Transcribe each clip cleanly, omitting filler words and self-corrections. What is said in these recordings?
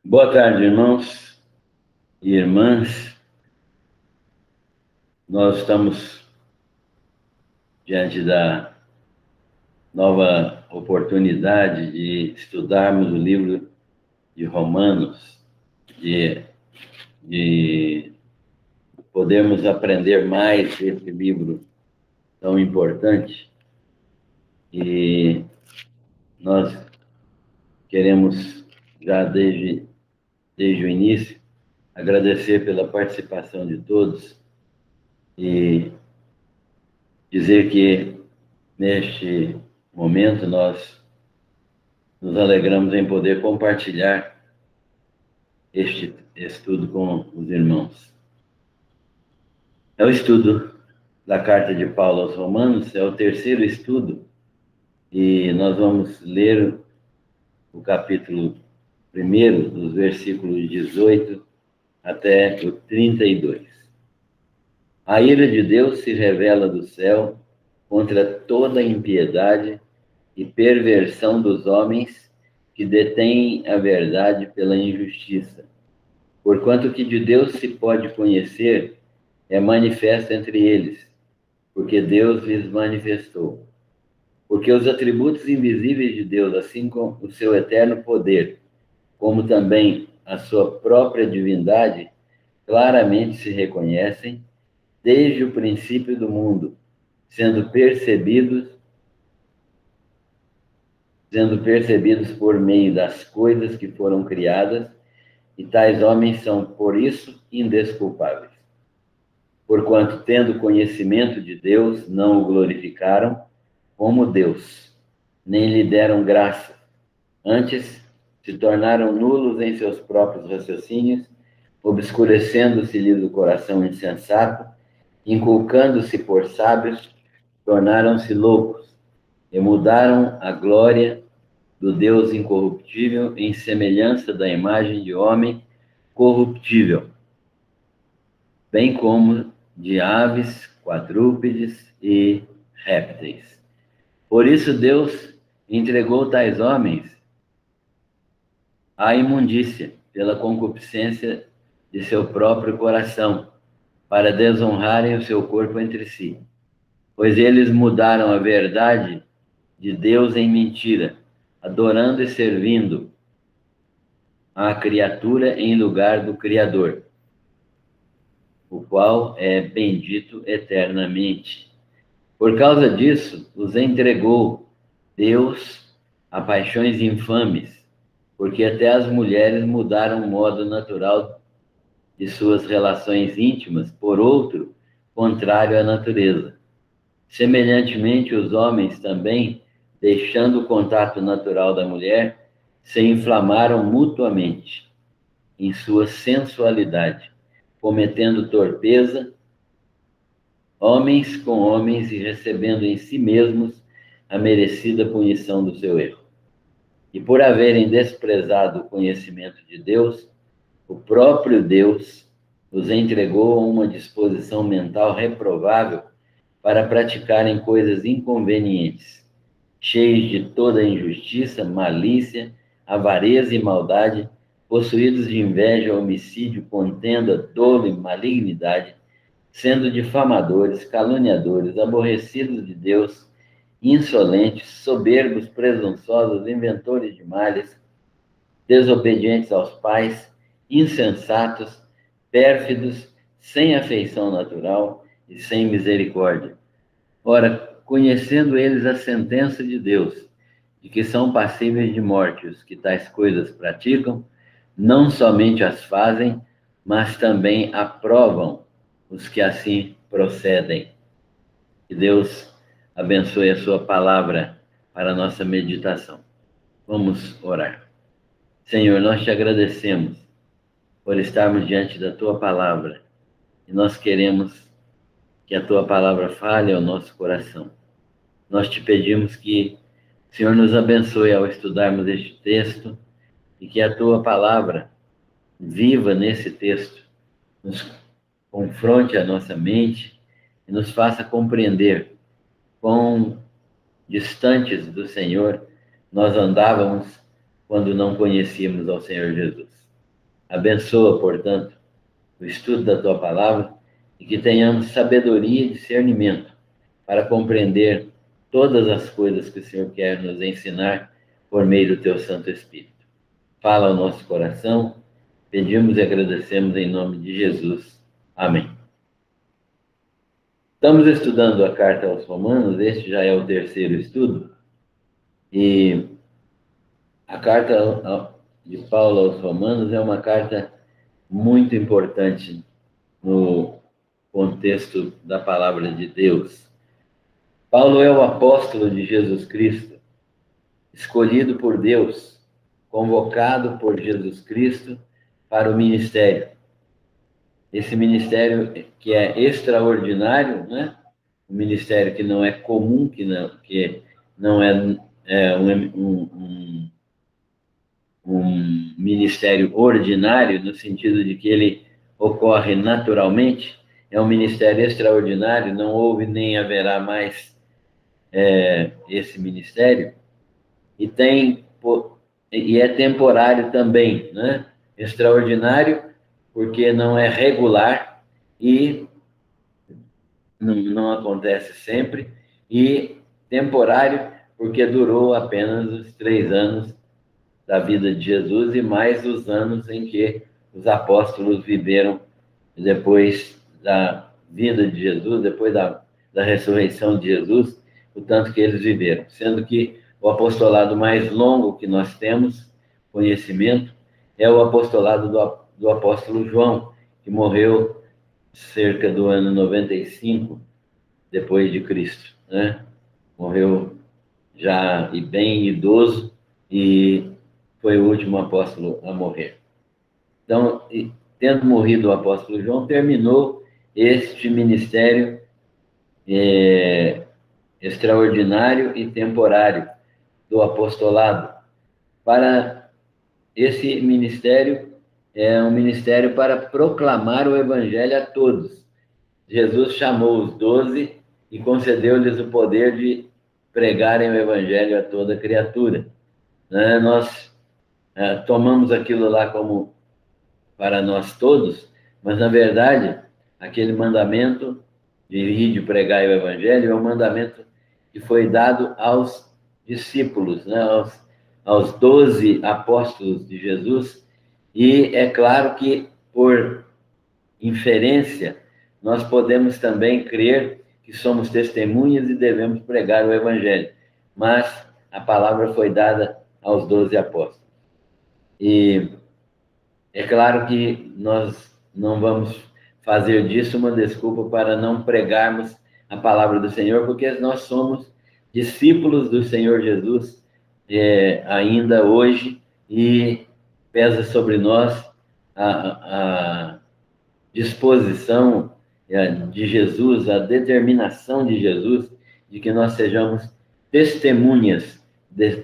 Boa tarde, irmãos e irmãs. Nós estamos diante da nova oportunidade de estudarmos o livro de Romanos, de podermos aprender mais desse livro tão importante. E nós queremos, já desde o início, agradecer pela participação de todos e dizer que, neste momento, nós nos alegramos em poder compartilhar este estudo com os irmãos. É o estudo da carta de Paulo aos Romanos, é o terceiro estudo, e nós vamos ler o capítulo 1, dos versículos 18 até o 32. A ira de Deus se revela do céu contra toda impiedade e perversão dos homens que detêm a verdade pela injustiça. Porquanto que de Deus se pode conhecer é manifesto entre eles, porque Deus lhes manifestou. Porque os atributos invisíveis de Deus, assim como o seu eterno poder, como também a sua própria divindade, claramente se reconhecem desde o princípio do mundo, sendo percebidos por meio das coisas que foram criadas, e tais homens são, por isso, indesculpáveis. Porquanto, tendo conhecimento de Deus, não o glorificaram como Deus, nem lhe deram graça. Antes, se tornaram nulos em seus próprios raciocínios, obscurecendo-se-lhes o coração insensato, inculcando-se por sábios, tornaram-se loucos, e mudaram a glória do Deus incorruptível em semelhança da imagem de homem corruptível, bem como de aves, quadrúpedes e répteis. Por isso Deus entregou tais homens à imundícia, pela concupiscência de seu próprio coração, para desonrarem o seu corpo entre si. Pois eles mudaram a verdade de Deus em mentira, adorando e servindo a criatura em lugar do Criador, o qual é bendito eternamente. Por causa disso, os entregou Deus a paixões infames, porque até as mulheres mudaram o modo natural de suas relações íntimas por outro, contrário à natureza. Semelhantemente, os homens também, deixando o contato natural da mulher, se inflamaram mutuamente em sua sensualidade, cometendo torpeza, homens com homens, e recebendo em si mesmos a merecida punição do seu erro. E por haverem desprezado o conhecimento de Deus, o próprio Deus os entregou a uma disposição mental reprovável para praticarem coisas inconvenientes, cheios de toda injustiça, malícia, avareza e maldade, possuídos de inveja, homicídio, contenda, dolo e malignidade, sendo difamadores, caluniadores, aborrecidos de Deus, insolentes, soberbos, presunçosos, inventores de males, desobedientes aos pais, insensatos, pérfidos, sem afeição natural e sem misericórdia. Ora, conhecendo eles a sentença de Deus, de que são passíveis de morte os que tais coisas praticam, não somente as fazem, mas também aprovam os que assim procedem. Que Deus abençoe a sua palavra para a nossa meditação. Vamos orar. Senhor, nós te agradecemos por estarmos diante da tua palavra, e nós queremos que a tua palavra fale ao nosso coração. Nós te pedimos que o Senhor nos abençoe ao estudarmos este texto, e que a tua palavra viva nesse texto nos confronte a nossa mente e nos faça compreender quão distantes do Senhor nós andávamos quando não conhecíamos ao Senhor Jesus. Abençoa, portanto, o estudo da tua palavra e que tenhamos sabedoria e discernimento para compreender todas as coisas que o Senhor quer nos ensinar por meio do teu Santo Espírito. Fala ao nosso coração, pedimos e agradecemos em nome de Jesus. Amém. Estamos estudando a carta aos Romanos, este já é o terceiro estudo, e a carta de Paulo aos Romanos é uma carta muito importante no contexto da palavra de Deus. Paulo é o apóstolo de Jesus Cristo, escolhido por Deus, convocado por Jesus Cristo para o ministério. Esse ministério que é extraordinário, né? Um ministério que não é comum, que não é um ministério ordinário, no sentido de que ele ocorre naturalmente, é um ministério extraordinário, não houve nem haverá mais esse ministério, e é temporário também, né? Extraordinário porque não é regular e não acontece sempre, e temporário porque durou apenas os 3 anos da vida de Jesus e mais os anos em que os apóstolos viveram depois da vida de Jesus, depois da ressurreição de Jesus, o tanto que eles viveram. Sendo que o apostolado mais longo que nós temos conhecimento é o apostolado do apóstolo João, que morreu cerca do ano 95 depois de Cristo, né? Morreu já bem idoso e foi o último apóstolo a morrer. Então, tendo morrido o apóstolo João, terminou este ministério extraordinário e temporário do apostolado. Para esse ministério, é um ministério para proclamar o evangelho a todos. Jesus chamou os 12 e concedeu-lhes o poder de pregarem o evangelho a toda criatura. Nós tomamos aquilo lá como para nós todos, mas na verdade, aquele mandamento de ir de pregar o evangelho é um mandamento que foi dado aos discípulos, né? aos 12 apóstolos de Jesus, e é claro que, por inferência, nós podemos também crer que somos testemunhas e devemos pregar o evangelho, mas a palavra foi dada aos 12 apóstolos. E é claro que nós não vamos fazer disso uma desculpa para não pregarmos a palavra do Senhor, porque nós somos discípulos do Senhor Jesus ainda hoje, e pesa sobre nós a disposição de Jesus, a determinação de Jesus de que nós sejamos testemunhas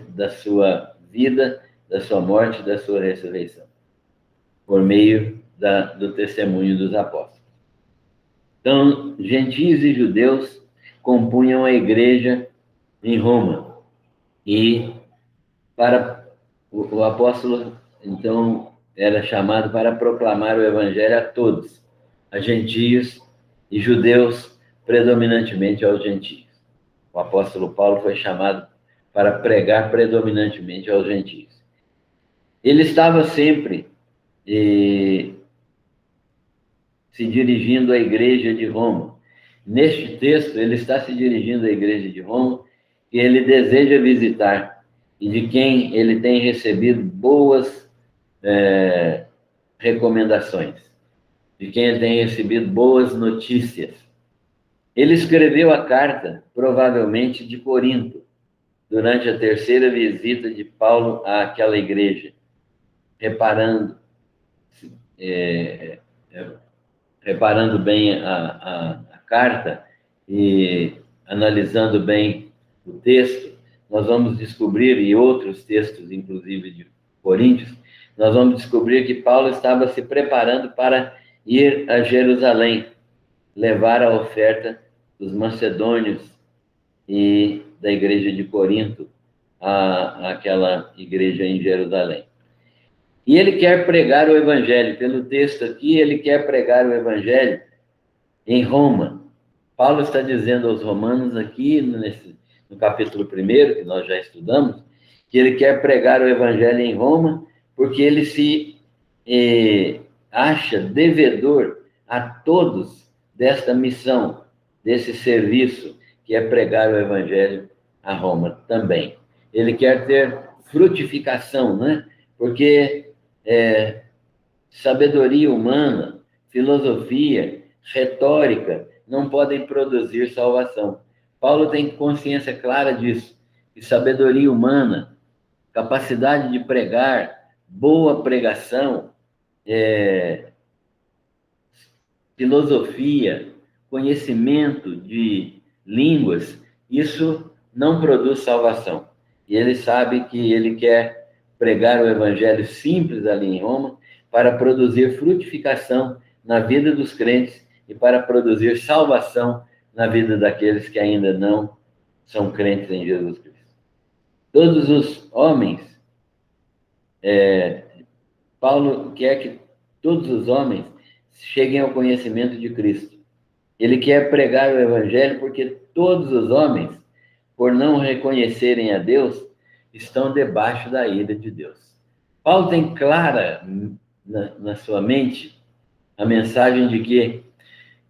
da sua vida, da sua morte e da sua ressurreição, por meio do testemunho dos apóstolos. Então, gentios e judeus compunham a igreja em Roma, e para o apóstolo, então, era chamado para proclamar o evangelho a todos, a gentios e judeus, predominantemente aos gentios. O apóstolo Paulo foi chamado para pregar predominantemente aos gentios. Ele estava sempre se dirigindo à igreja de Roma. Neste texto, ele está se dirigindo à igreja de Roma, que ele deseja visitar, e de quem ele tem recebido boas recomendações, de quem ele tem recebido boas notícias. Ele escreveu a carta, provavelmente, de Corinto, durante a terceira visita de Paulo àquela igreja, reparando bem a carta e analisando bem o texto, nós vamos descobrir, e outros textos, inclusive de Coríntios, nós vamos descobrir que Paulo estava se preparando para ir a Jerusalém, levar a oferta dos macedônios e da igreja de Corinto àquela igreja em Jerusalém. E ele quer pregar o evangelho. Pelo texto aqui, ele quer pregar o evangelho em Roma. Paulo está dizendo aos romanos aqui, no capítulo 1, que nós já estudamos, que ele quer pregar o evangelho em Roma, porque ele se acha devedor a todos desta missão, desse serviço, que é pregar o evangelho a Roma também. Ele quer ter frutificação, né? Porque sabedoria humana, filosofia, retórica não podem produzir salvação. Paulo tem consciência clara disso, que sabedoria humana, capacidade de pregar, boa pregação, filosofia, conhecimento de línguas, isso não produz salvação. E ele sabe que ele quer pregar o evangelho simples ali em Roma para produzir frutificação na vida dos crentes e para produzir salvação na vida daqueles que ainda não são crentes em Jesus Cristo. Todos os homens, Paulo quer que todos os homens cheguem ao conhecimento de Cristo. Ele quer pregar o evangelho porque todos os homens, por não reconhecerem a Deus, estão debaixo da ira de Deus. Paulo tem clara na sua mente a mensagem de que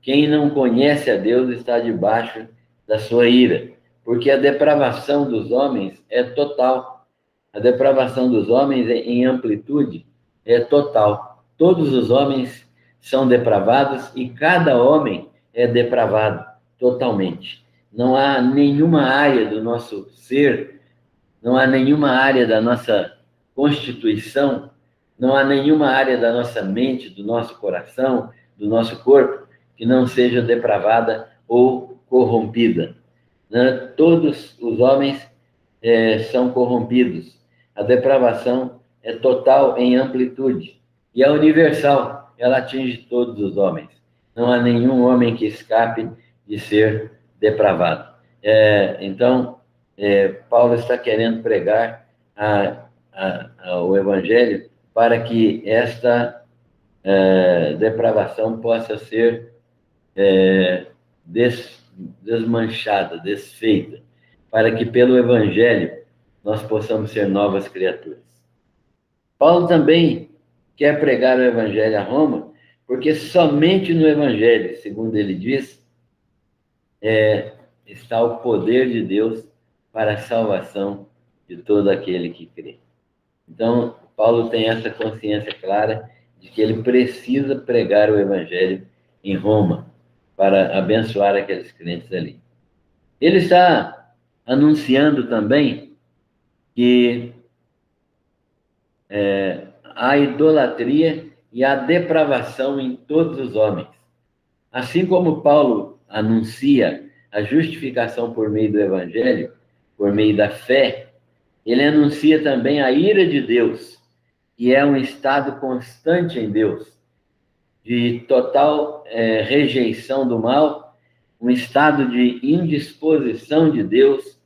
quem não conhece a Deus está debaixo da sua ira, porque a depravação dos homens é total. A depravação dos homens em amplitude é total. Todos os homens são depravados e cada homem é depravado totalmente. Não há nenhuma área do nosso ser, não há nenhuma área da nossa constituição, não há nenhuma área da nossa mente, do nosso coração, do nosso corpo, que não seja depravada ou corrompida. Todos os homens são corrompidos. A depravação é total em amplitude e é universal, ela atinge todos os homens. Não há nenhum homem que escape de ser depravado. Então, Paulo está querendo pregar o evangelho para que esta depravação possa ser desmanchada, desfeita, para que pelo evangelho nós possamos ser novas criaturas. Paulo também quer pregar o evangelho a Roma, porque somente no evangelho, segundo ele diz, está o poder de Deus para a salvação de todo aquele que crê. Então, Paulo tem essa consciência clara de que ele precisa pregar o evangelho em Roma para abençoar aqueles crentes ali. Ele está anunciando também que há idolatria e há depravação em todos os homens. Assim como Paulo anuncia a justificação por meio do evangelho, por meio da fé, ele anuncia também a ira de Deus, que é um estado constante em Deus, de total rejeição do mal, um estado de indisposição de Deus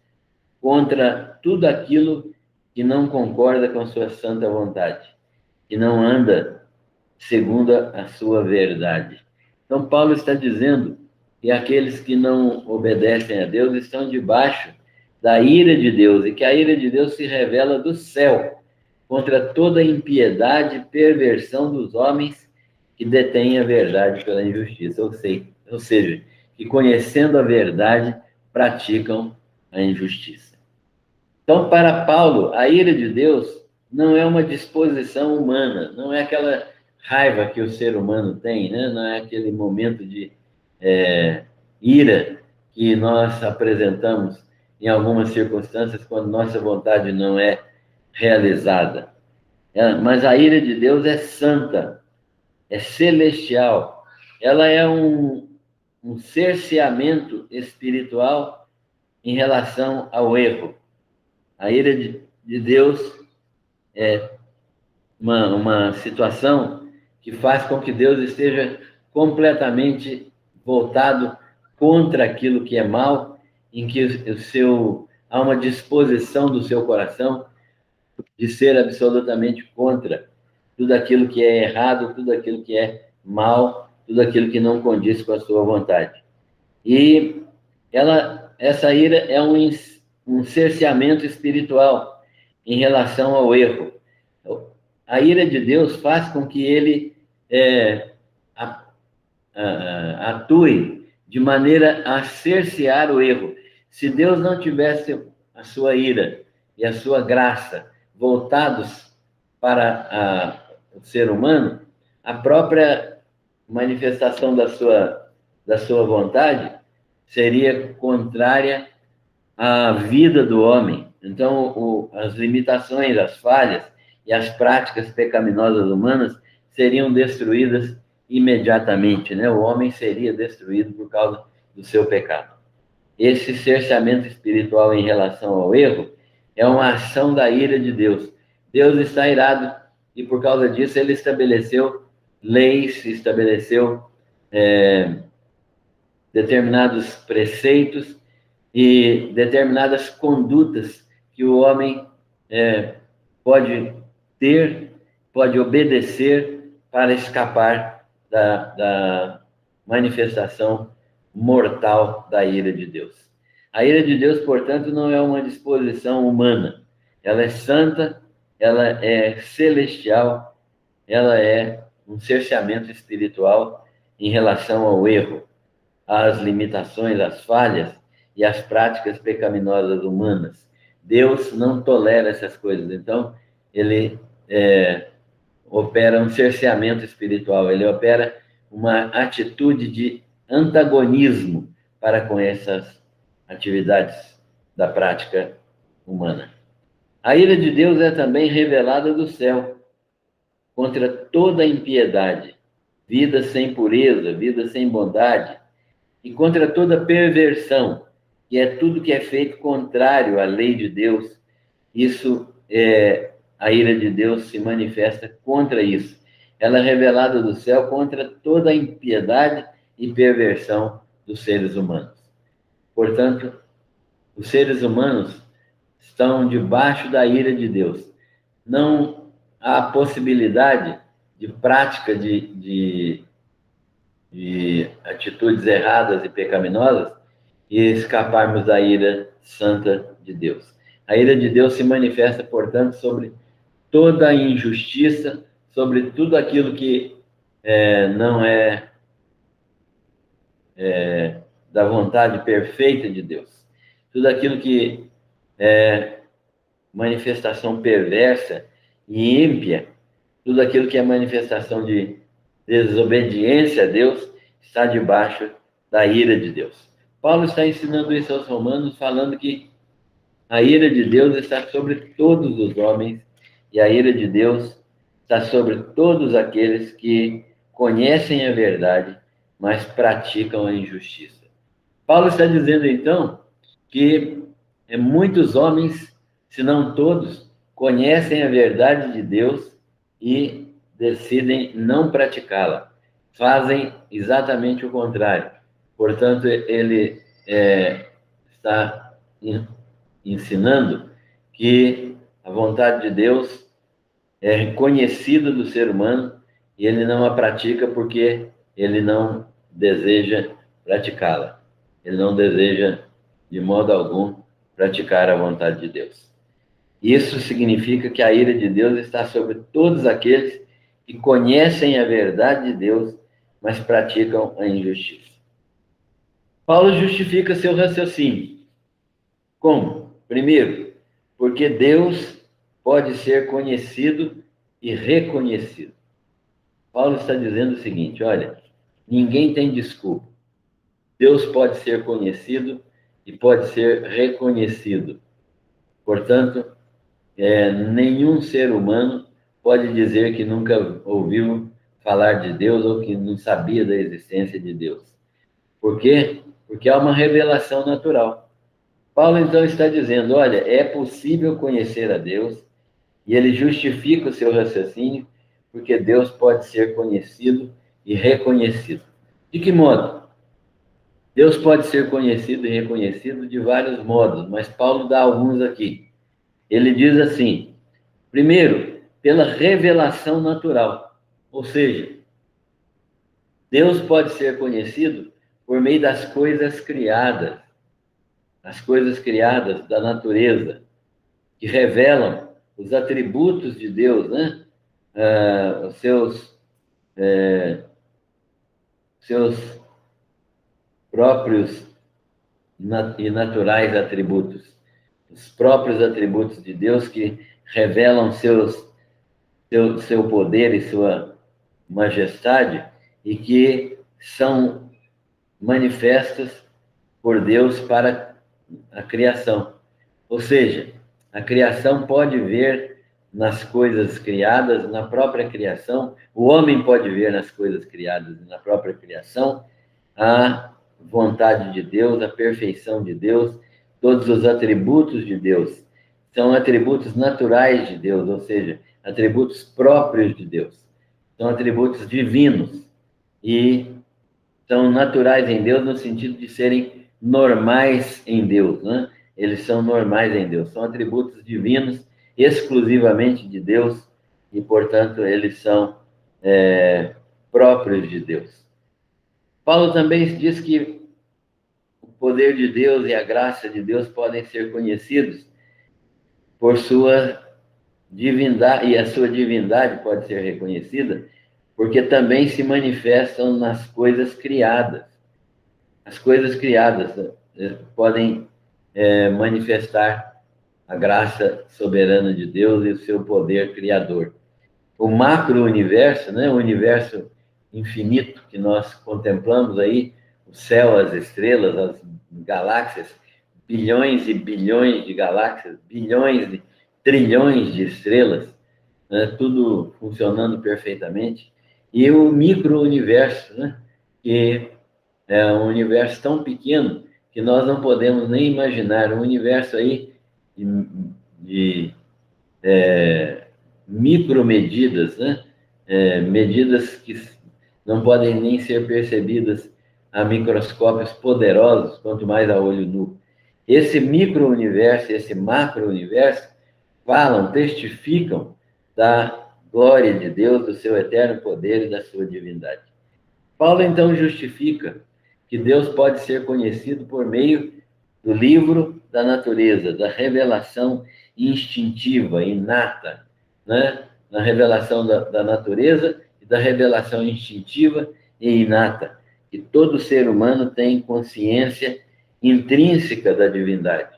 contra tudo aquilo que não concorda com a sua santa vontade, que não anda segundo a sua verdade. Então, Paulo está dizendo que aqueles que não obedecem a Deus estão debaixo da ira de Deus, e que a ira de Deus se revela do céu contra toda a impiedade e perversão dos homens que detêm a verdade pela injustiça, ou seja, que conhecendo a verdade, praticam a injustiça. Então, para Paulo, a ira de Deus não é uma disposição humana, não é aquela raiva que o ser humano tem, né? Não é aquele momento de ira que nós apresentamos em algumas circunstâncias quando nossa vontade não é realizada. Mas a ira de Deus é santa, é celestial, ela é um cerceamento espiritual em relação ao erro. A ira de Deus é uma situação que faz com que Deus esteja completamente voltado contra aquilo que é mal, em que há uma disposição do seu coração de ser absolutamente contra tudo aquilo que é errado, tudo aquilo que é mal, tudo aquilo que não condiz com a sua vontade. E essa ira é um cerceamento espiritual em relação ao erro. A ira de Deus faz com que ele atue de maneira a cercear o erro. Se Deus não tivesse a sua ira e a sua graça voltados para o ser humano, a própria manifestação da sua vontade seria contrária à vida do homem. Então, as limitações, as falhas e as práticas pecaminosas humanas seriam destruídas imediatamente, né? O homem seria destruído por causa do seu pecado. Esse cerceamento espiritual em relação ao erro é uma ação da ira de Deus. Deus está irado e, por causa disso, ele estabeleceu leis, estabeleceu determinados preceitos e determinadas condutas que o homem pode ter, pode obedecer para escapar da manifestação mortal da ira de Deus. A ira de Deus, portanto, não é uma disposição humana. Ela é santa, ela é celestial, ela é um cerceamento espiritual em relação ao erro, às limitações, às falhas e às práticas pecaminosas humanas. Deus não tolera essas coisas. Então, ele opera um cerceamento espiritual, ele opera uma atitude de antagonismo para com essas atividades da prática humana. A ira de Deus é também revelada do céu contra toda impiedade, vida sem pureza, vida sem bondade, e contra toda perversão, que é tudo que é feito contrário à lei de Deus. Isso a ira de Deus se manifesta contra isso. Ela é revelada do céu contra toda a impiedade e perversão dos seres humanos. Portanto, os seres humanos estão debaixo da ira de Deus. Não há possibilidade de prática de atitudes erradas e pecaminosas e escaparmos da ira santa de Deus. A ira de Deus se manifesta, portanto, sobre toda a injustiça, sobre tudo aquilo que não é da vontade perfeita de Deus. Tudo aquilo que é manifestação perversa e ímpia, tudo aquilo que é manifestação de desobediência a Deus, está debaixo da ira de Deus. Paulo está ensinando isso aos romanos, falando que a ira de Deus está sobre todos os homens e a ira de Deus está sobre todos aqueles que conhecem a verdade, mas praticam a injustiça. Paulo está dizendo, então, que muitos homens, se não todos, conhecem a verdade de Deus e decidem não praticá-la. Fazem exatamente o contrário. Portanto, ele está ensinando que a vontade de Deus é reconhecida do ser humano e ele não a pratica porque ele não deseja praticá-la. Ele não deseja, de modo algum, praticar a vontade de Deus. Isso significa que a ira de Deus está sobre todos aqueles que conhecem a verdade de Deus, mas praticam a injustiça. Paulo justifica seu raciocínio. Como? Primeiro, porque Deus pode ser conhecido e reconhecido. Paulo está dizendo o seguinte, olha, ninguém tem desculpa. Deus pode ser conhecido e pode ser reconhecido. Portanto, nenhum ser humano pode dizer que nunca ouviu falar de Deus ou que não sabia da existência de Deus. Por quê? Porque há uma revelação natural. Paulo, então, está dizendo, olha, é possível conhecer a Deus e ele justifica o seu raciocínio porque Deus pode ser conhecido e reconhecido. De que modo? Deus pode ser conhecido e reconhecido de vários modos, mas Paulo dá alguns aqui. Ele diz assim, primeiro, pela revelação natural. Ou seja, Deus pode ser conhecido por meio das coisas criadas, as coisas criadas da natureza, que revelam os atributos de Deus, né? Os seus próprios e naturais atributos, os próprios atributos de Deus que revelam seu poder e sua majestade e que são manifestos por Deus para a criação. Ou seja, a criação pode ver nas coisas criadas, na própria criação, o homem pode ver nas coisas criadas, na própria criação, a vontade de Deus, a perfeição de Deus, todos os atributos de Deus. São atributos naturais de Deus, ou seja, atributos próprios de Deus. São atributos divinos e são naturais em Deus no sentido de serem normais em Deus, né? Eles são normais em Deus, são atributos divinos exclusivamente de Deus e, portanto, eles são próprios de Deus. Paulo também diz que o poder de Deus e a graça de Deus podem ser conhecidos por sua divindade, e a sua divindade pode ser reconhecida porque também se manifestam nas coisas criadas. As coisas criadas podem manifestar a graça soberana de Deus e o seu poder criador. O macro-universo, né, o universo infinito que nós contemplamos aí, o céu, as estrelas, as galáxias, bilhões e bilhões de galáxias, bilhões de trilhões de estrelas, né, tudo funcionando perfeitamente. E o micro-universo, né, que é um universo tão pequeno que nós não podemos nem imaginar, um universo aí de micromedidas, né? Medidas que não podem nem ser percebidas a microscópios poderosos, quanto mais a olho nu. Esse micro-universo, esse macro-universo, falam, testificam da glória de Deus, do seu eterno poder e da sua divindade. Paulo, então, justifica que Deus pode ser conhecido por meio do livro da natureza, da revelação instintiva, inata, né? Na revelação da natureza e da revelação instintiva e inata, que todo ser humano tem consciência intrínseca da divindade.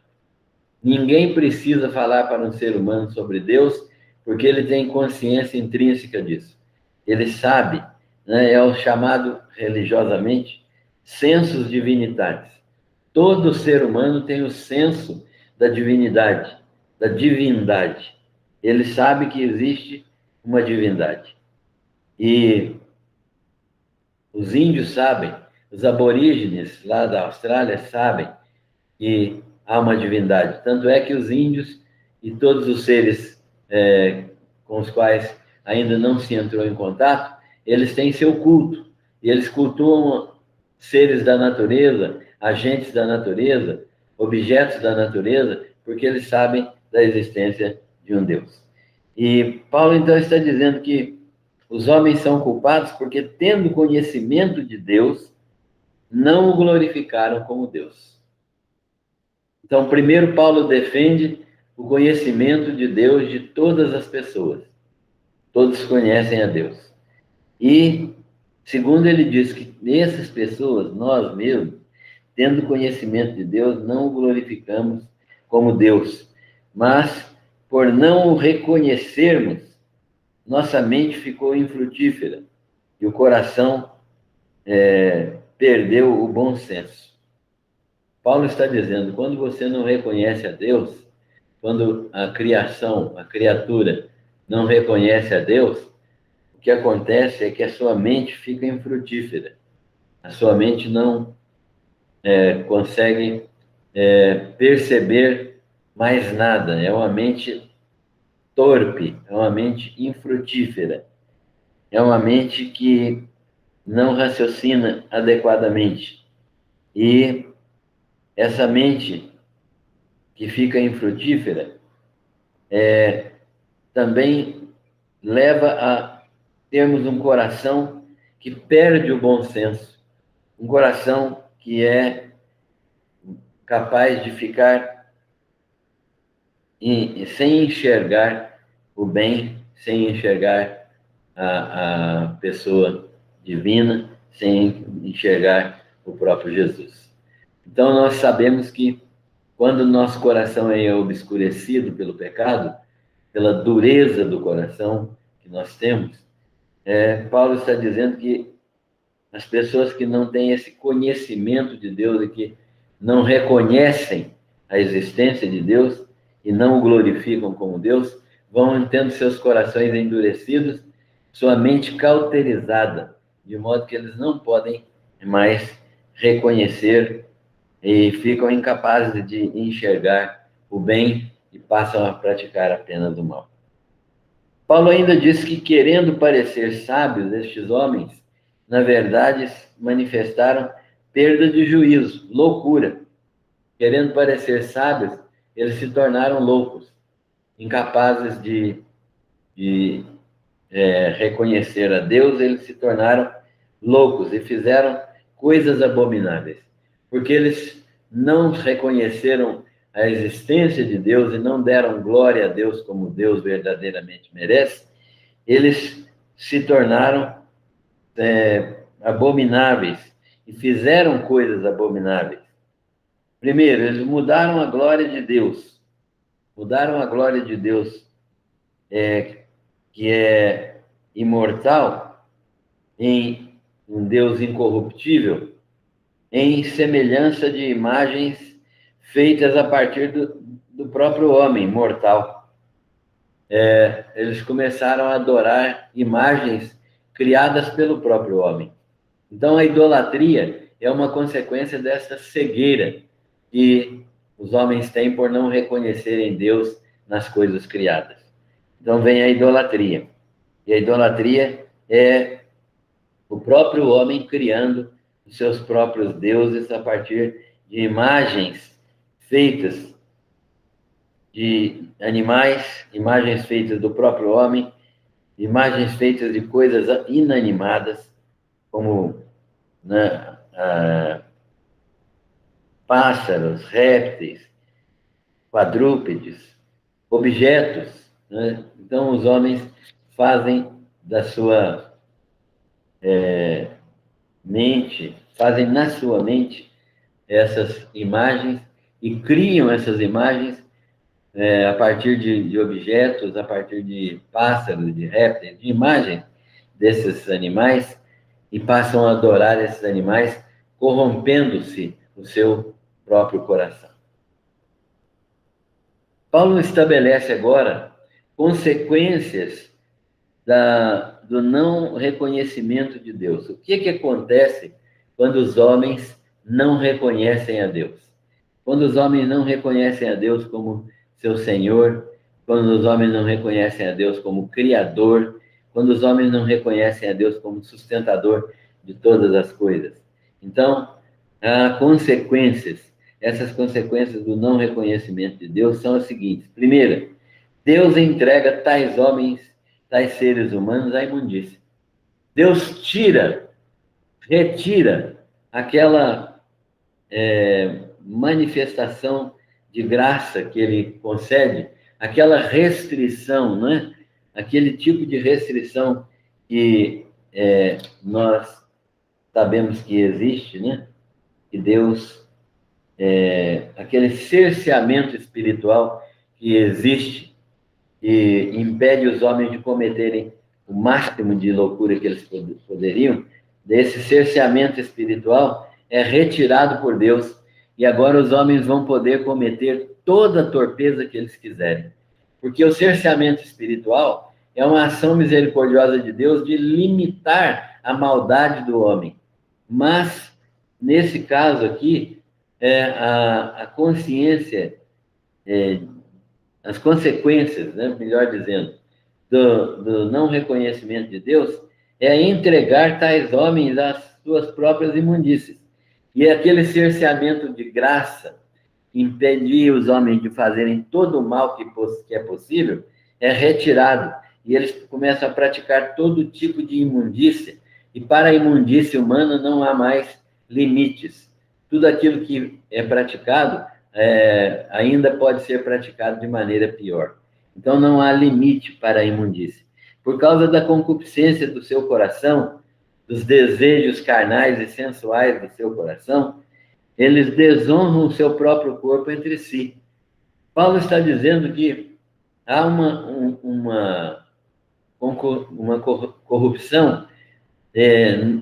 Ninguém precisa falar para um ser humano sobre Deus, porque ele tem consciência intrínseca disso. Ele sabe, né? É o chamado religiosamente sensus divinitatis. Todo ser humano tem o senso da divindade. Ele sabe que existe uma divindade. E os índios sabem, os aborígenes lá da Austrália sabem que há uma divindade. Tanto é que os índios e todos os seres com os quais ainda não se entrou em contato, eles têm seu culto. E eles cultuam seres da natureza, agentes da natureza, objetos da natureza, porque eles sabem da existência de um Deus. E Paulo, então, está dizendo que os homens são culpados porque, tendo conhecimento de Deus, não o glorificaram como Deus. Então, primeiro, Paulo defende o conhecimento de Deus de todas as pessoas. Todos conhecem a Deus. E, segundo, ele diz que essas pessoas, nós mesmos, tendo conhecimento de Deus, não o glorificamos como Deus, mas, por não o reconhecermos, nossa mente ficou infrutífera e o coração perdeu o bom senso. Paulo está dizendo, quando você não reconhece a Deus, quando a criação, a criatura, não reconhece a Deus, o que acontece é que a sua mente fica infrutífera. A sua mente não consegue perceber mais nada. É uma mente torpe, é uma mente infrutífera. É uma mente que não raciocina adequadamente. E essa mente que fica infrutífera também leva a termos um coração que perde o bom senso, um coração que é capaz de ficar sem enxergar o bem, sem enxergar a pessoa divina, sem enxergar o próprio Jesus. Então, nós sabemos que quando o nosso coração é obscurecido pelo pecado, pela dureza do coração que nós temos, Paulo está dizendo que as pessoas que não têm esse conhecimento de Deus e que não reconhecem a existência de Deus e não o glorificam como Deus, vão tendo seus corações endurecidos, sua mente cauterizada, de modo que eles não podem mais reconhecer e ficam incapazes de enxergar o bem e passam a praticar apenas o mal. Paulo ainda diz que, querendo parecer sábios, estes homens, na verdade, manifestaram perda de juízo, loucura. Querendo parecer sábios, eles se tornaram loucos, incapazes de reconhecer a Deus, eles se tornaram loucos e fizeram coisas abomináveis, porque eles não reconheceram a existência de Deus e não deram glória a Deus como Deus verdadeiramente merece. Eles se tornaram abomináveis e fizeram coisas abomináveis. Primeiro, eles mudaram a glória de Deus. Mudaram a glória de Deus, que é imortal, em um Deus incorruptível, em semelhança de imagens feitas a partir do próprio homem mortal. Eles começaram a adorar imagens criadas pelo próprio homem. Então, a idolatria é uma consequência dessa cegueira que os homens têm por não reconhecerem Deus nas coisas criadas. Então, vem a idolatria. E a idolatria é o próprio homem criando os seus próprios deuses a partir de imagens feitas de animais, imagens feitas do próprio homem, imagens feitas de coisas inanimadas, como pássaros, répteis, quadrúpedes, objetos. Né? Então, os homens fazem da sua mente, fazem na sua mente essas imagens e criam essas imagens a partir de objetos, a partir de pássaros, de répteis, de imagens desses animais, e passam a adorar esses animais, corrompendo-se o seu próprio coração. Paulo estabelece agora consequências do não reconhecimento de Deus. O que acontece quando os homens não reconhecem a Deus? Quando os homens não reconhecem a Deus como seu Senhor, quando os homens não reconhecem a Deus como Criador, quando os homens não reconhecem a Deus como sustentador de todas as coisas. Então, há consequências. Essas consequências do não reconhecimento de Deus são as seguintes. Primeira, Deus entrega tais homens, tais seres humanos à imundícia. Deus retira aquela manifestação de graça que ele concede, aquela restrição, né? Aquele tipo de restrição que nós sabemos que existe, né? Que Deus, aquele cerceamento espiritual que existe e impede os homens de cometerem o máximo de loucura que eles poderiam, desse cerceamento espiritual é retirado por Deus, e agora os homens vão poder cometer toda a torpeza que eles quiserem. Porque o cerceamento espiritual é uma ação misericordiosa de Deus de limitar a maldade do homem. Mas, nesse caso aqui, a consciência, as consequências, né, melhor dizendo, do não reconhecimento de Deus é entregar tais homens às suas próprias imundícias. E aquele cerceamento de graça, impedir os homens de fazerem todo o mal que é possível, é retirado. e eles começam a praticar todo tipo de imundícia, e para a imundícia humana não há mais limites. Tudo aquilo que é praticado ainda pode ser praticado de maneira pior. Então não há limite para a imundícia. Por causa da concupiscência do seu coração, dos desejos carnais e sensuais do seu coração, eles desonram o seu próprio corpo entre si. Paulo está dizendo que há uma corrupção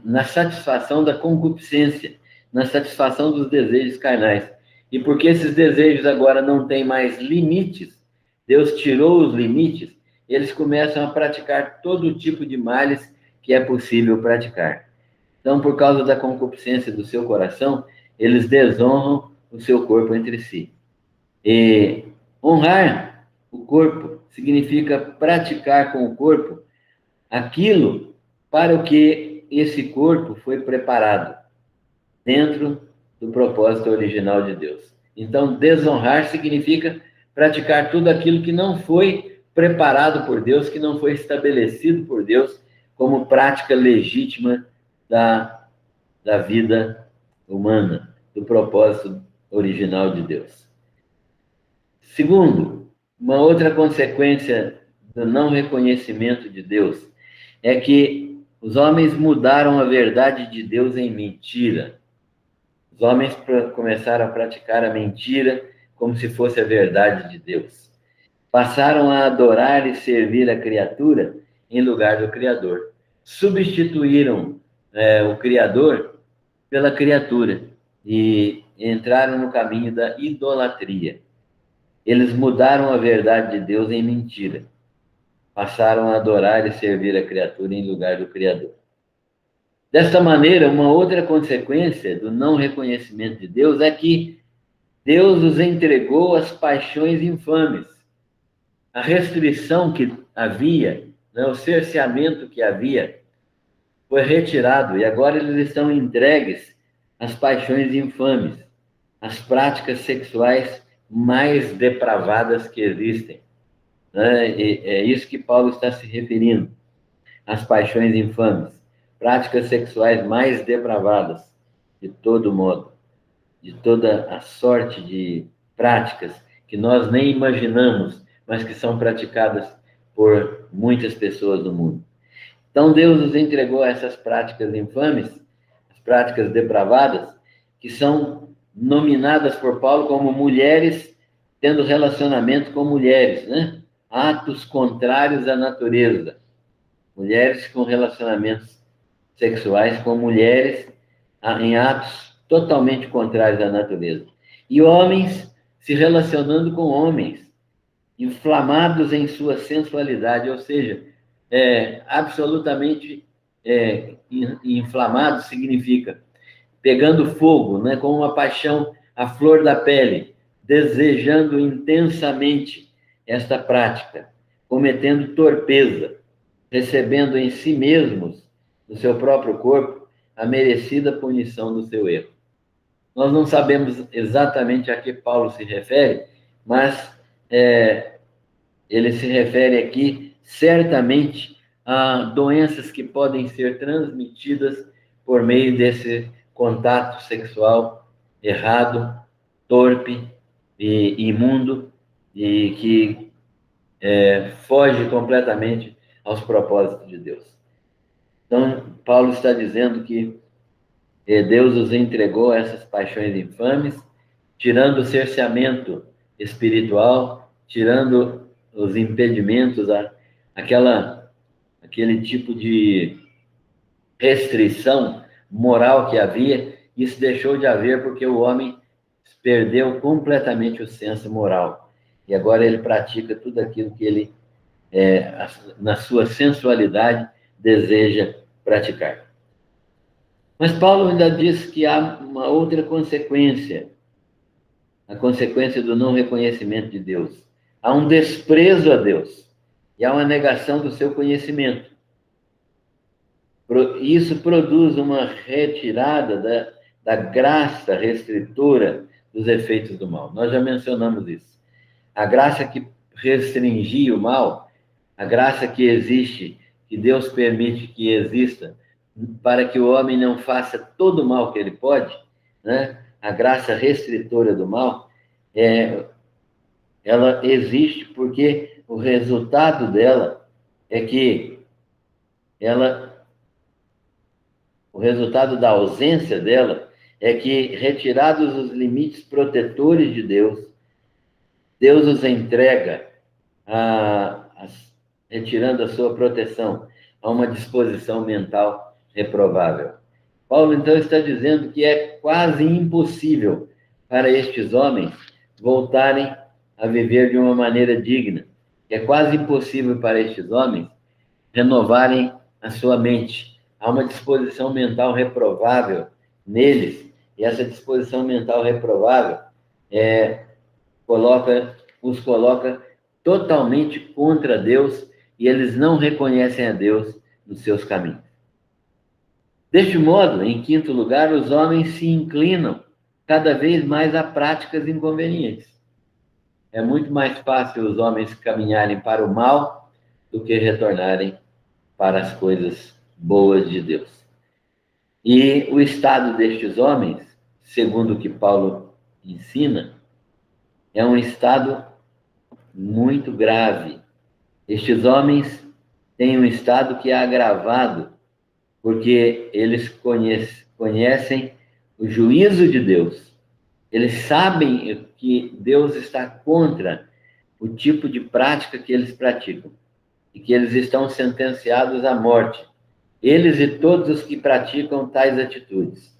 na satisfação da concupiscência, na satisfação dos desejos carnais. E porque esses desejos agora não têm mais limites, Deus tirou os limites, eles começam a praticar todo tipo de males que é possível praticar. Então, por causa da concupiscência do seu coração, eles desonram o seu corpo entre si. E honrar o corpo significa praticar com o corpo aquilo para o que esse corpo foi preparado, dentro do propósito original de Deus. Então, desonrar significa praticar tudo aquilo que não foi preparado por Deus, que não foi estabelecido por Deus como prática legítima da vida humana, do propósito original de Deus. Segundo, uma outra consequência do não reconhecimento de Deus é que os homens mudaram a verdade de Deus em mentira. Os homens começaram a praticar a mentira como se fosse a verdade de Deus. Passaram a adorar e servir a criatura em lugar do Criador. Substituíram o Criador pela criatura e entraram no caminho da idolatria. Eles mudaram a verdade de Deus em mentira. Passaram a adorar e servir a criatura em lugar do Criador. Desta maneira, uma outra consequência do não reconhecimento de Deus é que Deus os entregou às paixões infames. A restrição que havia, o cerceamento que havia, foi retirado e agora eles estão entregues às paixões infames, às práticas sexuais mais depravadas que existem. É isso que Paulo está se referindo, às paixões infames, práticas sexuais mais depravadas, de todo modo, de toda a sorte de práticas que nós nem imaginamos, mas que são praticadas por muitas pessoas do mundo. Então, Deus nos entregou a essas práticas infames, as práticas depravadas, que são nominadas por Paulo como mulheres tendo relacionamento com mulheres, né? Atos contrários à natureza. Mulheres com relacionamentos sexuais com mulheres em atos totalmente contrários à natureza. E homens se relacionando com homens, inflamados em sua sensualidade, ou seja, absolutamente inflamado significa pegando fogo, né, com uma paixão à flor da pele, desejando intensamente esta prática, cometendo torpeza, recebendo em si mesmos, no seu próprio corpo, a merecida punição do seu erro. Nós não sabemos exatamente a que Paulo se refere, mas ele se refere aqui certamente a doenças que podem ser transmitidas por meio desse contato sexual errado, torpe e imundo, e que foge completamente aos propósitos de Deus. Então, Paulo está dizendo que Deus os entregou a essas paixões infames, tirando o cerceamento espiritual, tirando os impedimentos, aquele tipo de restrição moral que havia. Isso deixou de haver porque o homem perdeu completamente o senso moral. E agora ele pratica tudo aquilo que ele, na sua sensualidade, deseja praticar. Mas Paulo ainda diz que há uma outra consequência, a consequência do não reconhecimento de Deus. Há um desprezo a Deus e há uma negação do seu conhecimento. Isso produz uma retirada da graça restritora dos efeitos do mal. Nós já mencionamos isso. A graça que restringia o mal a graça que existe, que Deus permite que exista, para que o homem não faça todo o mal que ele pode, né? A graça restritora do mal, ela existe porque o resultado dela é que o resultado da ausência dela é que, retirados os limites protetores de Deus, Deus os entrega, retirando a sua proteção, a uma disposição mental reprovável. Paulo, então, está dizendo que é quase impossível para estes homens voltarem a viver de uma maneira digna. É quase impossível para estes homens renovarem a sua mente. Há uma disposição mental reprovável neles, e essa disposição mental reprovável os coloca totalmente contra Deus, e eles não reconhecem a Deus nos seus caminhos. Deste modo, em quinto lugar, os homens se inclinam cada vez mais a práticas inconvenientes. É muito mais fácil os homens caminharem para o mal do que retornarem para as coisas boas de Deus. E o estado destes homens, segundo o que Paulo ensina, é um estado muito grave. Estes homens têm um estado que é agravado porque eles conhecem o juízo de Deus. Eles sabem que Deus está contra o tipo de prática que eles praticam e que eles estão sentenciados à morte. Eles e todos os que praticam tais atitudes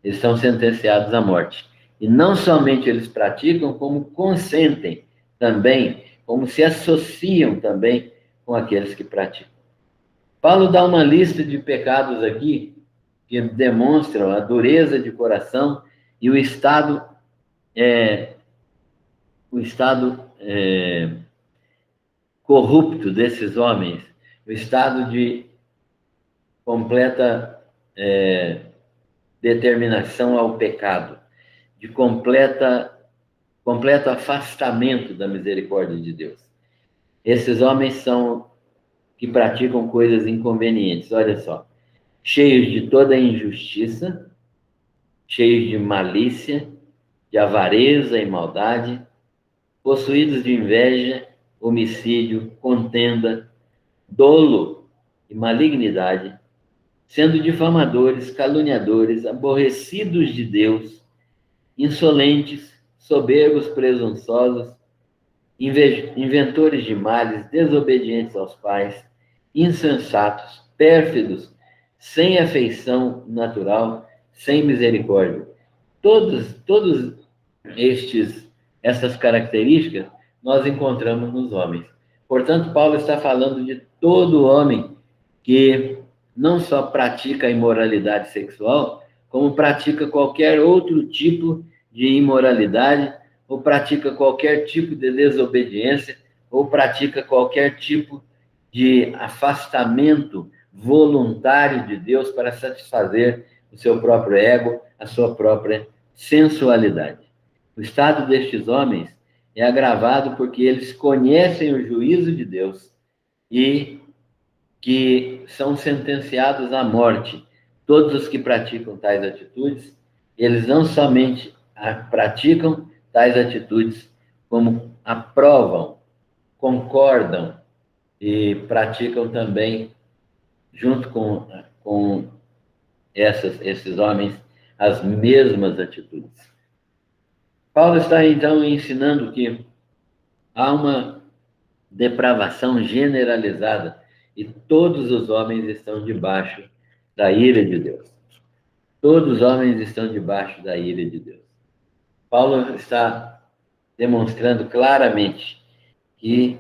estão sentenciados à morte. E não somente eles praticam, como consentem também, como se associam também com aqueles que praticam. Paulo dá uma lista de pecados aqui que demonstram a dureza de coração e o estado corrupto desses homens, o estado de completa determinação ao pecado, de completo afastamento da misericórdia de Deus. Esses homens são que praticam coisas inconvenientes, olha só, cheios de toda injustiça, cheios de malícia, de avareza e maldade, possuídos de inveja, homicídio, contenda, dolo e malignidade, sendo difamadores, caluniadores, aborrecidos de Deus, insolentes, soberbos, presunçosos, inventores de males, desobedientes aos pais, insensatos, pérfidos, sem afeição natural, sem misericórdia. Todos essas características nós encontramos nos homens. Portanto, Paulo está falando de todo homem que não só pratica a imoralidade sexual, como pratica qualquer outro tipo de imoralidade, ou pratica qualquer tipo de desobediência, ou pratica qualquer tipo de afastamento voluntário de Deus para satisfazer o seu próprio ego, a sua própria sensualidade. O estado destes homens é agravado porque eles conhecem o juízo de Deus e que são sentenciados à morte. Todos os que praticam tais atitudes, eles não somente praticam tais atitudes, como aprovam, concordam e praticam também, junto com esses homens, as mesmas atitudes. Paulo está, então, ensinando que há uma depravação generalizada e todos os homens estão debaixo da ira de Deus. Todos os homens estão debaixo da ira de Deus. Paulo está demonstrando claramente que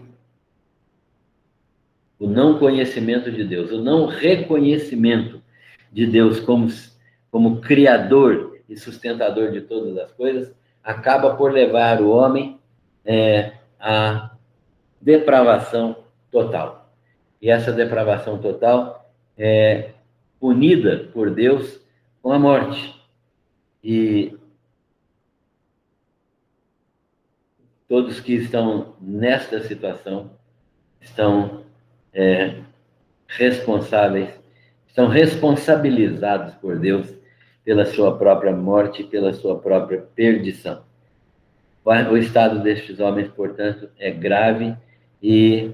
o não conhecimento de Deus, o não reconhecimento de Deus como criador e sustentador de todas as coisas, acaba por levar o homem à depravação total. E essa depravação total é punida por Deus com a morte. E todos que estão nesta situação estão responsáveis, estão responsabilizados por Deus pela sua própria morte e pela sua própria perdição. O estado destes homens, portanto, é grave e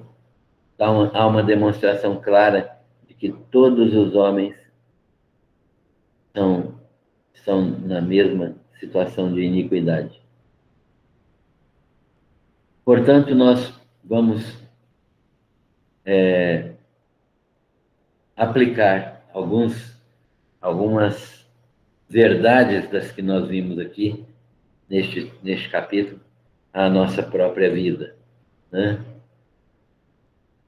há uma demonstração clara de que todos os homens estão na mesma situação de iniquidade. Portanto, nós vamos aplicar algumas verdades das que nós vimos aqui neste capítulo à nossa própria vida, né?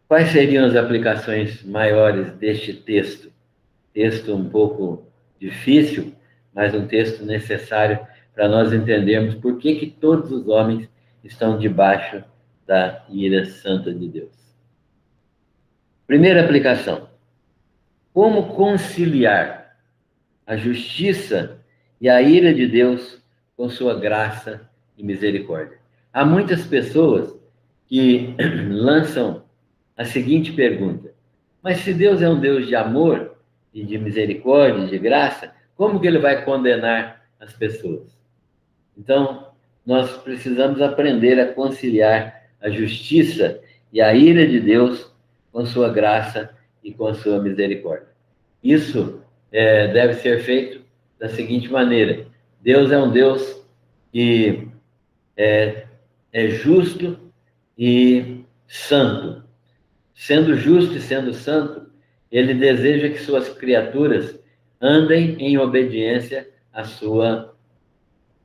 Quais seriam as aplicações maiores deste texto? Texto um pouco difícil, mas um texto necessário para nós entendermos por que todos os homens estão debaixo da ira santa de Deus. Primeira aplicação: como conciliar a justiça e a ira de Deus com sua graça e misericórdia? Há muitas pessoas que lançam a seguinte pergunta: mas se Deus é um Deus de amor e de misericórdia e de graça, como que ele vai condenar as pessoas? Então, nós precisamos aprender a conciliar a justiça e a ira de Deus com sua graça e com sua misericórdia. Isso deve ser feito da seguinte maneira: Deus é um Deus que é justo e santo. Sendo justo e sendo santo, ele deseja que suas criaturas andem em obediência à sua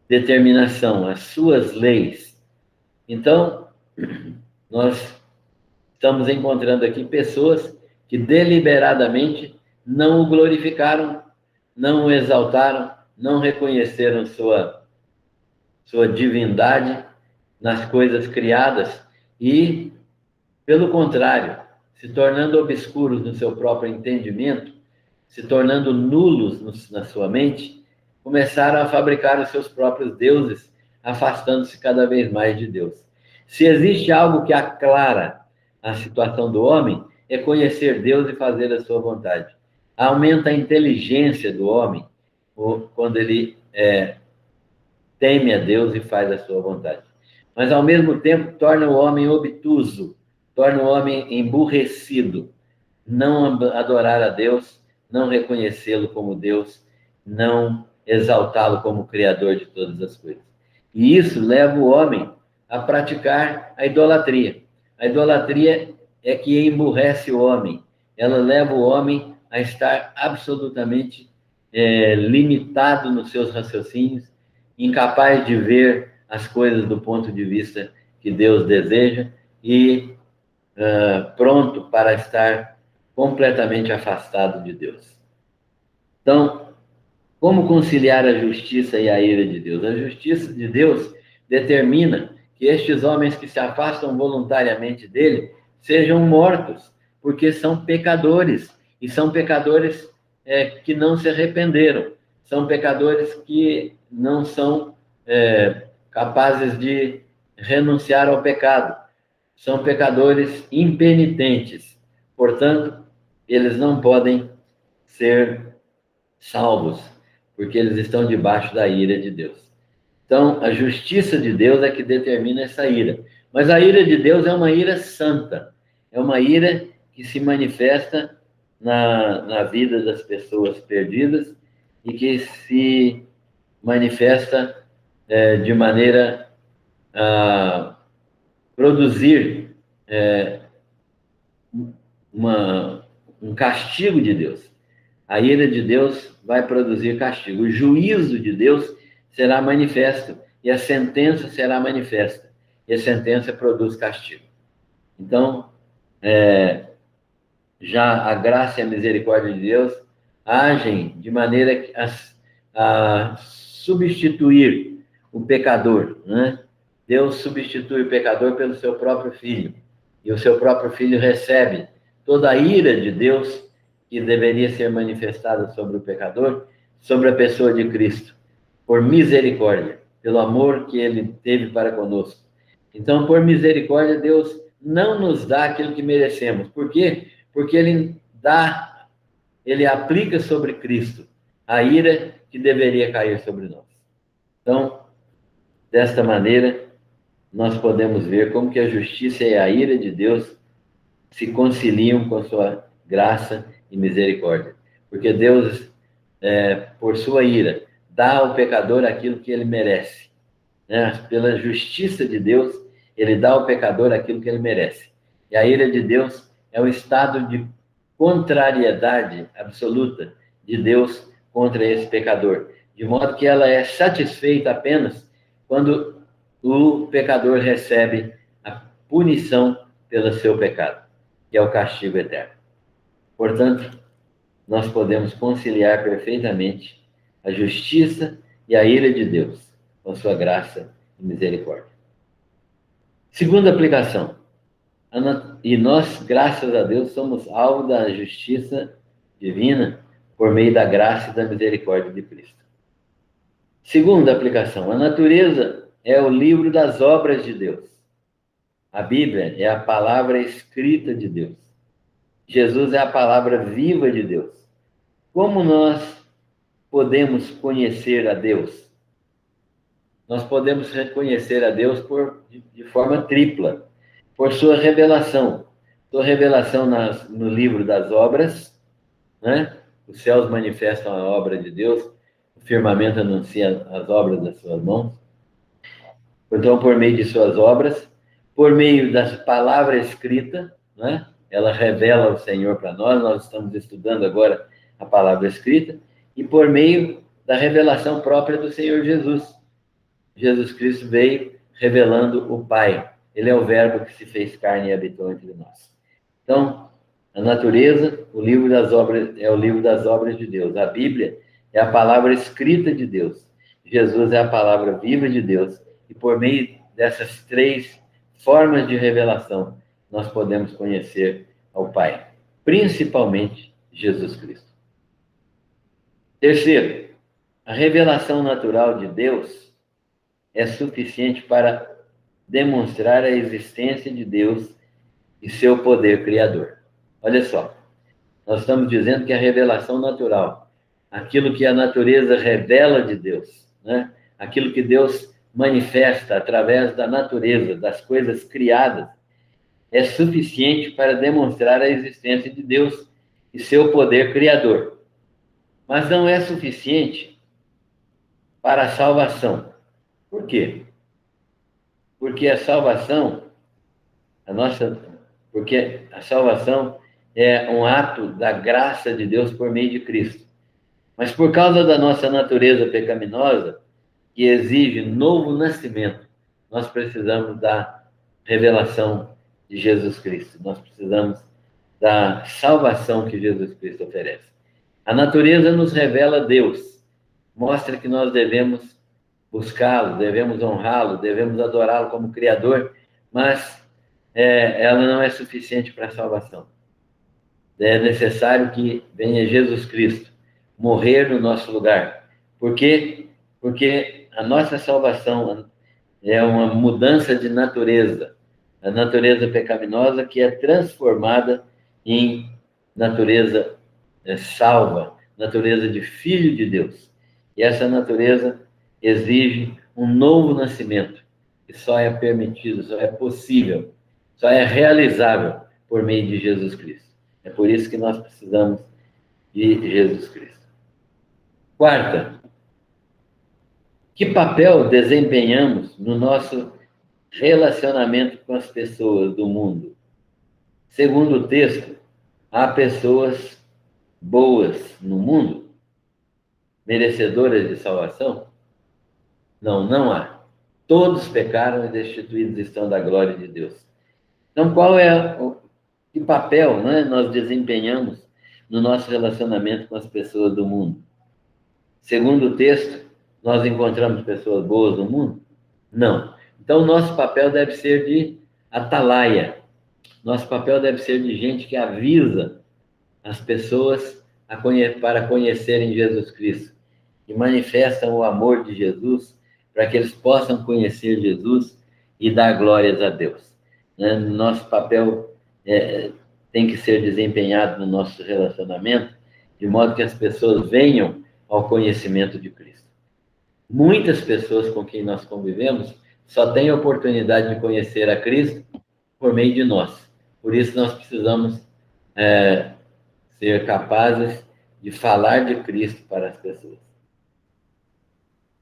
determinação, às suas leis. Então, nós estamos encontrando aqui pessoas que deliberadamente não o glorificaram, não o exaltaram, não reconheceram sua divindade nas coisas criadas e, pelo contrário, se tornando obscuros no seu próprio entendimento, se tornando nulos na sua mente, começaram a fabricar os seus próprios deuses, afastando-se cada vez mais de Deus. Se existe algo que aclara a situação do homem, é conhecer Deus e fazer a sua vontade. Aumenta a inteligência do homem quando ele teme a Deus e faz a sua vontade. Mas, ao mesmo tempo, torna o homem obtuso, torna o homem emburrecido. Não adorar a Deus, não reconhecê-lo como Deus, não exaltá-lo como Criador de todas as coisas. E isso leva o homem a praticar a idolatria. A idolatria é que emburrece o homem. Ela leva o homem a estar absolutamente limitado nos seus raciocínios, incapaz de ver as coisas do ponto de vista que Deus deseja e pronto para estar completamente afastado de Deus. Então, como conciliar a justiça e a ira de Deus? A justiça de Deus determina que estes homens que se afastam voluntariamente dele sejam mortos, porque são pecadores, e são pecadores que não se arrependeram, são pecadores que não são capazes de renunciar ao pecado, são pecadores impenitentes, portanto, eles não podem ser salvos, porque eles estão debaixo da ira de Deus. Então, a justiça de Deus é que determina essa ira. Mas a ira de Deus é uma ira santa, é uma ira que se manifesta na vida das pessoas perdidas e que se manifesta de maneira a produzir um castigo de Deus. A ira de Deus vai produzir castigo. O juízo de Deus será manifesto e a sentença será manifesta. E a sentença produz castigo. Então, já a graça e a misericórdia de Deus agem de maneira a substituir o pecador, né? Deus substitui o pecador pelo seu próprio Filho. E o seu próprio Filho recebe toda a ira de Deus que deveria ser manifestada sobre o pecador, sobre a pessoa de Cristo, por misericórdia, pelo amor que ele teve para conosco. Então, por misericórdia, Deus não nos dá aquilo que merecemos. Por quê? Porque ele aplica sobre Cristo a ira que deveria cair sobre nós. Então, desta maneira, nós podemos ver como que a justiça e a ira de Deus se conciliam com a sua graça e misericórdia. Porque Deus, por sua ira, dá ao pecador aquilo que ele merece. Né? Pela justiça de Deus, ele dá ao pecador aquilo que ele merece. E a ira de Deus é um estado de contrariedade absoluta de Deus contra esse pecador, de modo que ela é satisfeita apenas quando o pecador recebe a punição pelo seu pecado, que é o castigo eterno. Portanto, nós podemos conciliar perfeitamente a justiça e a ira de Deus com sua graça e misericórdia. Segunda aplicação. E nós, graças a Deus, somos alvo da justiça divina por meio da graça e da misericórdia de Cristo. Segunda aplicação. A natureza é o livro das obras de Deus. A Bíblia é a palavra escrita de Deus. Jesus é a palavra viva de Deus. Como nós podemos conhecer a Deus? Nós podemos reconhecer a Deus de forma tripla, por sua revelação. Sua revelação no livro das obras, né? Os céus manifestam a obra de Deus, o firmamento anuncia as obras das suas mãos. Então, por meio de suas obras, por meio da palavra escrita, né? Ela revela o Senhor para nós. Nós estamos estudando agora a palavra escrita, e por meio da revelação própria do Senhor Jesus. Jesus Cristo veio revelando o Pai. Ele é o Verbo que se fez carne e habitou entre nós. Então, a natureza, o livro das obras, é o livro das obras de Deus. A Bíblia é a palavra escrita de Deus. Jesus é a palavra viva de Deus. E por meio dessas três formas de revelação, nós podemos conhecer ao Pai, principalmente Jesus Cristo. Terceiro, a revelação natural de Deus é suficiente para demonstrar a existência de Deus e seu poder criador. Olha só, nós estamos dizendo que a revelação natural, aquilo que a natureza revela de Deus, né? Aquilo que Deus manifesta através da natureza, das coisas criadas, é suficiente para demonstrar a existência de Deus e seu poder criador. Mas não é suficiente para a salvação. Por quê? Porque a salvação é um ato da graça de Deus por meio de Cristo. Mas por causa da nossa natureza pecaminosa, que exige novo nascimento, nós precisamos da revelação de Jesus Cristo. Nós precisamos da salvação que Jesus Cristo oferece. A natureza nos revela Deus, mostra que nós devemos buscá-lo, devemos honrá-lo, devemos adorá-lo como Criador, mas ela não é suficiente para a salvação. É necessário que venha Jesus Cristo morrer no nosso lugar. Por quê? Porque a nossa salvação é uma mudança de natureza, a natureza pecaminosa que é transformada em natureza salva, natureza de filho de Deus. E essa natureza exige um novo nascimento, que só é permitido, só é possível, só é realizável por meio de Jesus Cristo. É por isso que nós precisamos de Jesus Cristo. Quarta, que papel desempenhamos no nosso relacionamento com as pessoas do mundo? Segundo o texto, há pessoas boas no mundo, merecedoras de salvação? Não, não há. Todos pecaram e destituídos estão da glória de Deus. Então, que papel, né, nós desempenhamos no nosso relacionamento com as pessoas do mundo? Segundo o texto, nós encontramos pessoas boas no mundo? Não. Então, nosso papel deve ser de atalaia. Nosso papel deve ser de gente que avisa as pessoas para conhecerem Jesus Cristo, que manifestam o amor de Jesus para que eles possam conhecer Jesus e dar glórias a Deus. né? Nosso papel tem que ser desempenhado no nosso relacionamento, de modo que as pessoas venham ao conhecimento de Cristo. Muitas pessoas com quem nós convivemos só têm a oportunidade de conhecer a Cristo por meio de nós. Por isso nós precisamos ser capazes de falar de Cristo para as pessoas.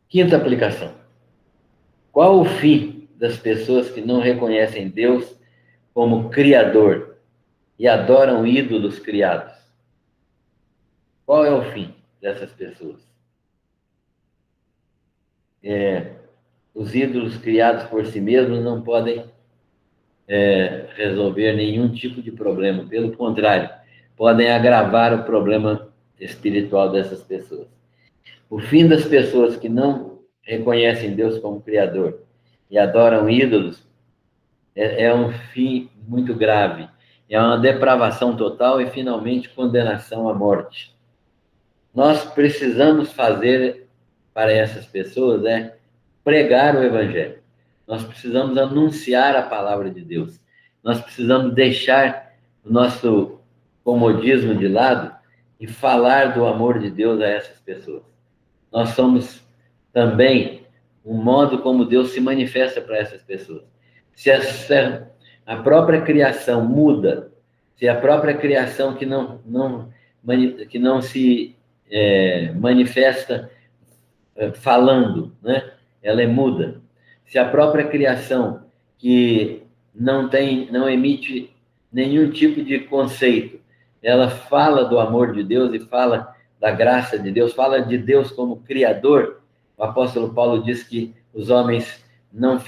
Quinta aplicação. Qual o fim das pessoas que não reconhecem Deus como Criador e adoram ídolos criados? Qual é o fim dessas pessoas? Os ídolos criados por si mesmos não podem resolver nenhum tipo de problema. Pelo contrário, podem agravar o problema espiritual dessas pessoas. O fim das pessoas que não reconhecem Deus como Criador e adoram ídolos é um fim muito grave. É uma depravação total e, finalmente, condenação à morte. Nós precisamos fazer para essas pessoas pregar o Evangelho. Nós precisamos anunciar a palavra de Deus. Nós precisamos deixar o nosso comodismo de lado e falar do amor de Deus a essas pessoas. Nós somos também um modo como Deus se manifesta para essas pessoas. Se a própria criação muda, se a própria criação que não se manifesta falando, né? Ela é muda. Se a própria criação que não emite nenhum tipo de conceito, ela fala do amor de Deus e fala da graça de Deus, fala de Deus como Criador, o apóstolo Paulo diz que os homens não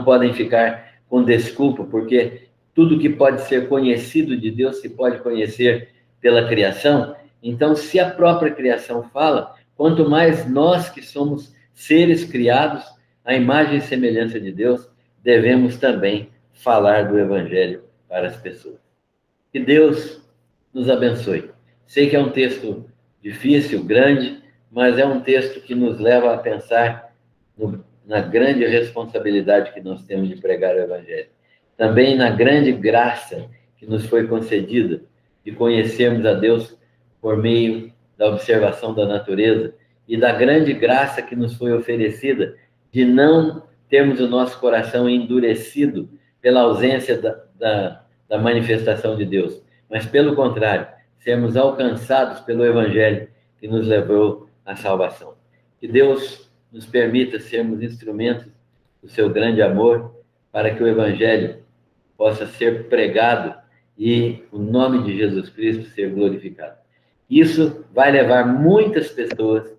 podem ficar com desculpa, porque tudo que pode ser conhecido de Deus se pode conhecer pela criação. Então, se a própria criação fala, quanto mais nós que somos seres criados à imagem e semelhança de Deus, devemos também falar do Evangelho para as pessoas. Que Deus nos abençoe. Sei que é um texto difícil, grande, mas é um texto que nos leva a pensar na grande responsabilidade que nós temos de pregar o Evangelho. Também na grande graça que nos foi concedida de conhecermos a Deus por meio da observação da natureza e da grande graça que nos foi oferecida de não termos o nosso coração endurecido pela ausência da manifestação de Deus, mas, pelo contrário, sermos alcançados pelo Evangelho que nos levou à salvação. Que Deus nos permita sermos instrumentos do seu grande amor para que o Evangelho possa ser pregado e o nome de Jesus Cristo ser glorificado. Isso vai levar muitas pessoas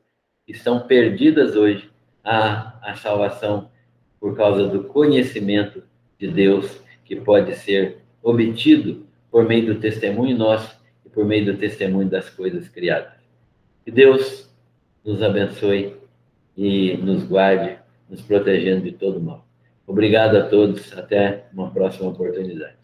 que estão perdidas hoje à salvação por causa do conhecimento de Deus que pode ser obtido por meio do testemunho nosso e por meio do testemunho das coisas criadas. Que Deus nos abençoe e nos guarde, nos protegendo de todo mal. Obrigado a todos. Até uma próxima oportunidade.